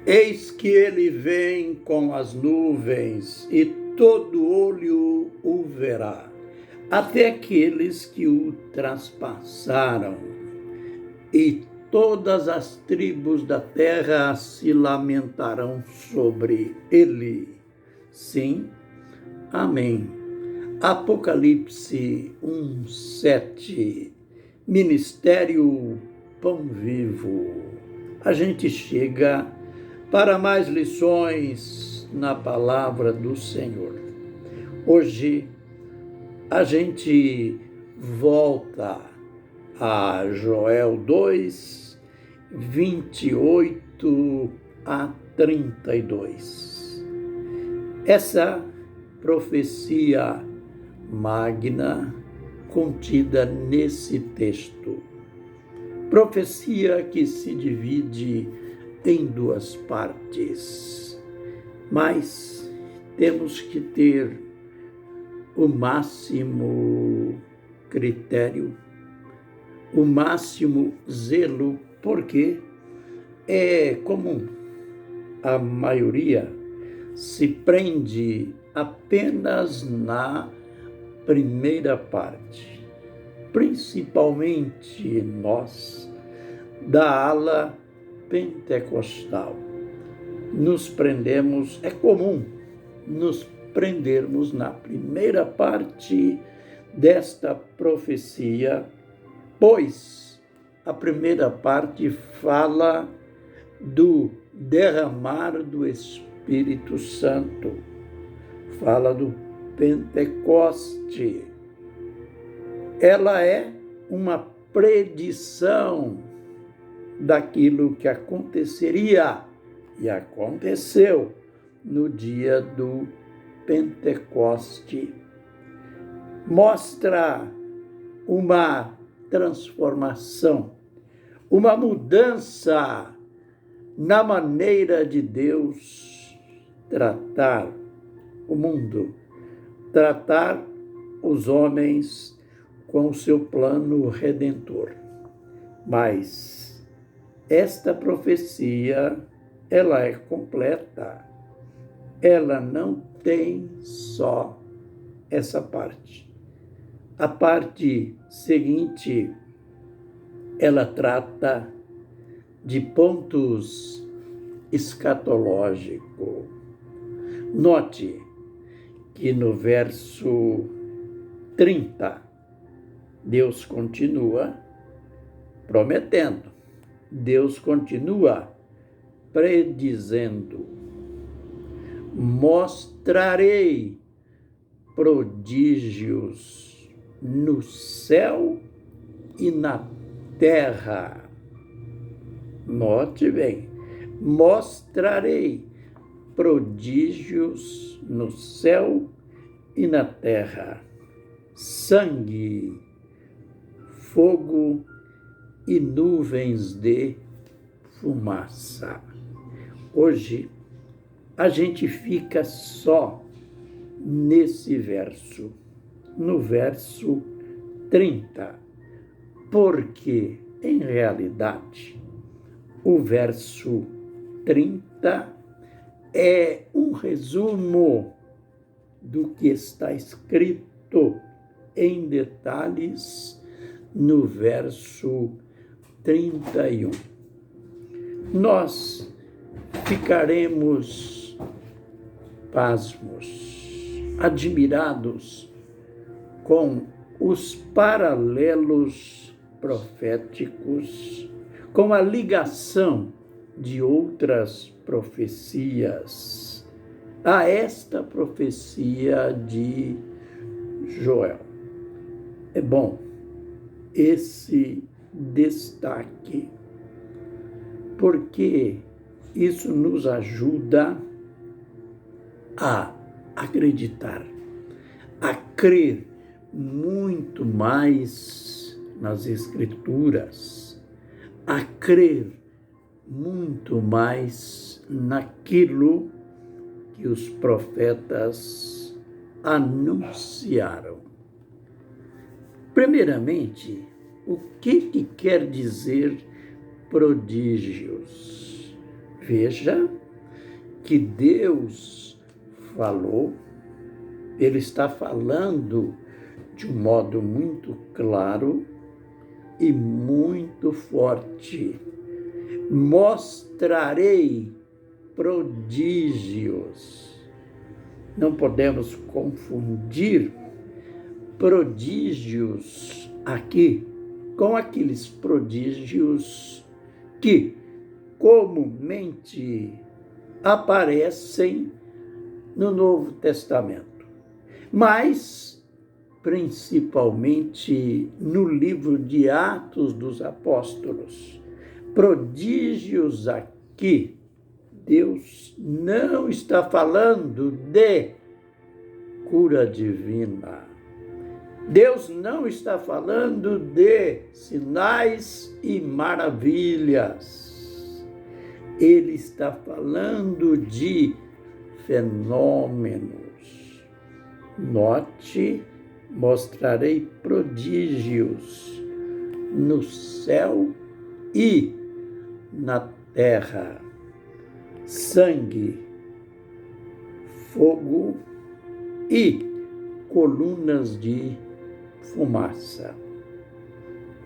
Eis que ele vem com as nuvens, e todo olho o verá, até aqueles que o traspassaram, e todas as tribos da terra se lamentarão sobre ele. Sim, amém. Apocalipse 1:7. Ministério Pão Vivo. A gente chega para mais lições na palavra do Senhor. Hoje a gente volta a Joel 2, 28 a 32. Essa profecia magna contida nesse texto. Profecia que se divide em duas partes, mas temos que ter o máximo critério, o máximo zelo, porque é comum a maioria se prende apenas na primeira parte, principalmente nós da ala pentecostal. Nos prendemos, é comum nos prendermos na primeira parte desta profecia, pois a primeira parte fala do derramar do Espírito Santo, fala do Pentecoste. Ela é uma predição daquilo que aconteceria e aconteceu no dia do Pentecoste. Mostra uma transformação, uma mudança na maneira de Deus tratar o mundo, tratar os homens com o seu plano redentor. Mas esta profecia, ela é completa. Ela não tem só essa parte. A parte seguinte, ela trata de pontos escatológicos. Note que no verso 30, Deus continua prometendo, Deus continua predizendo: mostrarei prodígios no céu e na terra. Note bem, mostrarei prodígios no céu e na terra: sangue, fogo e nuvens de fumaça. Hoje a gente fica só nesse verso, no verso 30, porque, em realidade, o verso 30 é um resumo do que está escrito em detalhes no verso 31. Nós ficaremos pasmos, admirados com os paralelos proféticos, com a ligação de outras profecias a esta profecia de Joel. É bom esse destaque, porque isso nos ajuda a acreditar, a crer muito mais nas Escrituras, a crer muito mais naquilo que os profetas anunciaram. Primeiramente, o que quer dizer prodígios? Veja que Deus falou, Ele está falando de um modo muito claro e muito forte. Mostrarei prodígios. Não podemos confundir prodígios aqui com aqueles prodígios que comumente aparecem no Novo Testamento, mas principalmente no livro de Atos dos Apóstolos. Prodígios aqui, Deus não está falando de cura divina. Deus não está falando de sinais e maravilhas. Ele está falando de fenômenos. Note, mostrarei prodígios no céu e na terra. Sangue, fogo e colunas de fumaça.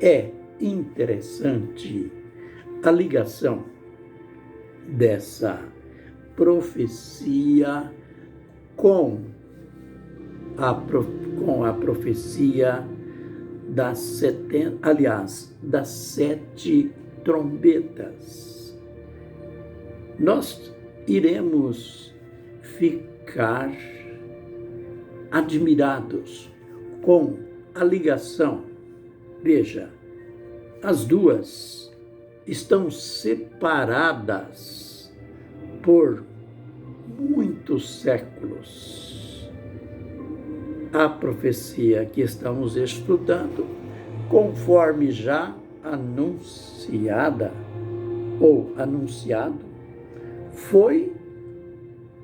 É interessante a ligação dessa profecia com a profecia das 7 trombetas. Nós iremos ficar admirados com a ligação. Veja, as duas estão separadas por muitos séculos. A profecia que estamos estudando, conforme já anunciada ou anunciado, foi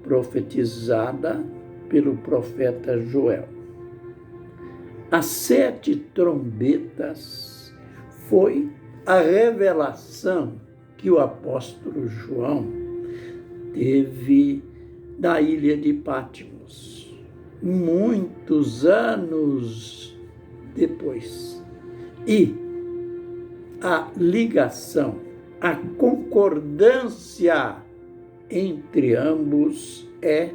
profetizada pelo profeta Joel. As 7 trombetas foi a revelação que o apóstolo João teve na ilha de Patmos, muitos anos depois. E a ligação, a concordância entre ambos é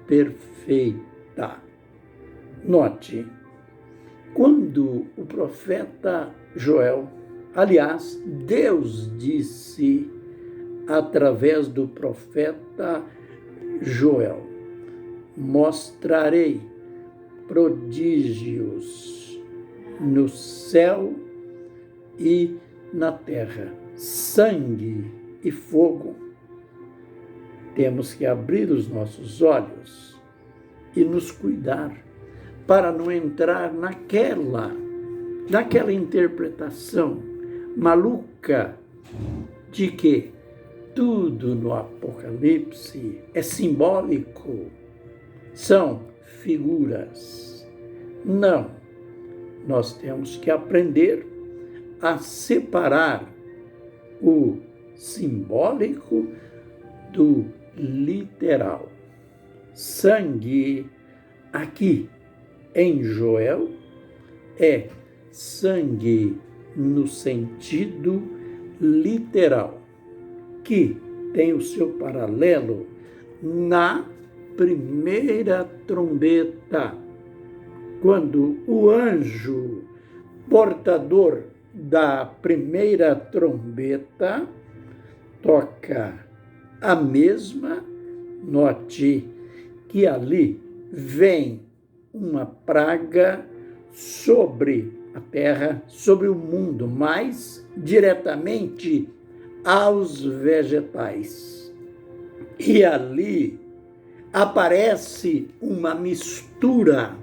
perfeita. Note, quando o profeta Joel, aliás, Deus disse através do profeta Joel: mostrarei prodígios no céu e na terra, sangue e fogo. Temos que abrir os nossos olhos e nos cuidar para não entrar naquela interpretação maluca de que tudo no Apocalipse é simbólico, são figuras. Não, nós temos que aprender a separar o simbólico do literal. Sangue aqui em Joel é sangue no sentido literal, que tem o seu paralelo na primeira trombeta, quando o anjo portador da primeira trombeta toca a mesma. Note que ali vem uma praga sobre a terra, sobre o mundo, mais diretamente aos vegetais. E ali aparece uma mistura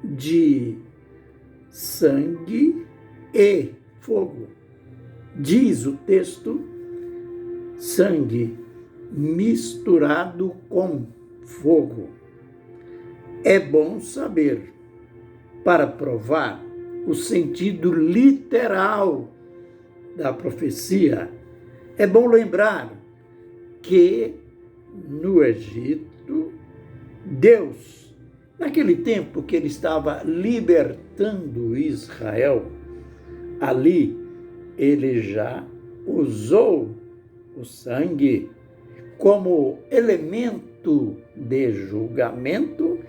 de sangue e fogo. Diz o texto, sangue misturado com fogo. É bom saber, para provar o sentido literal da profecia, é bom lembrar que no Egito, Deus, naquele tempo que ele estava libertando Israel, ali ele já usou o sangue como elemento de julgamento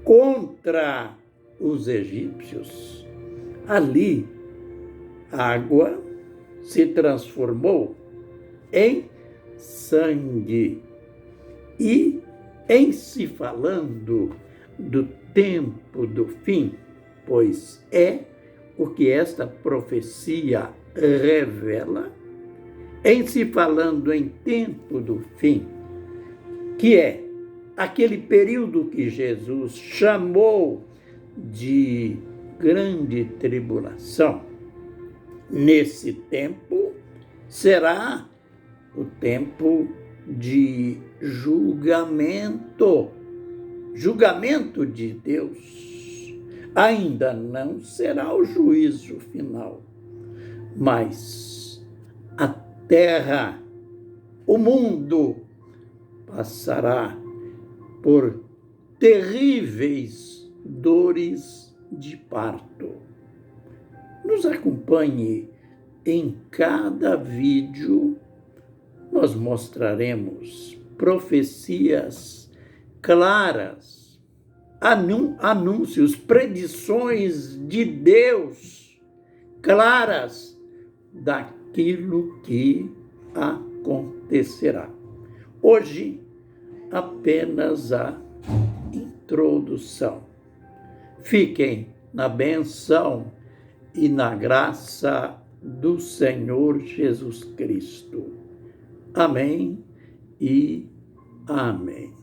contra os egípcios. Ali, a água se transformou em sangue. E, em se falando do tempo do fim, pois é o que esta profecia revela, em se falando em tempo do fim, que é aquele período que Jesus chamou de grande tribulação, nesse tempo será o tempo de julgamento de Deus. Ainda não será o juízo final, mas a terra, o mundo passará por terríveis dores de parto. Nos acompanhe em cada vídeo. Nós mostraremos profecias claras, anúncios, predições de Deus claras daquilo que acontecerá. Hoje, apenas a introdução. Fiquem na bênção e na graça do Senhor Jesus Cristo. Amém e amém.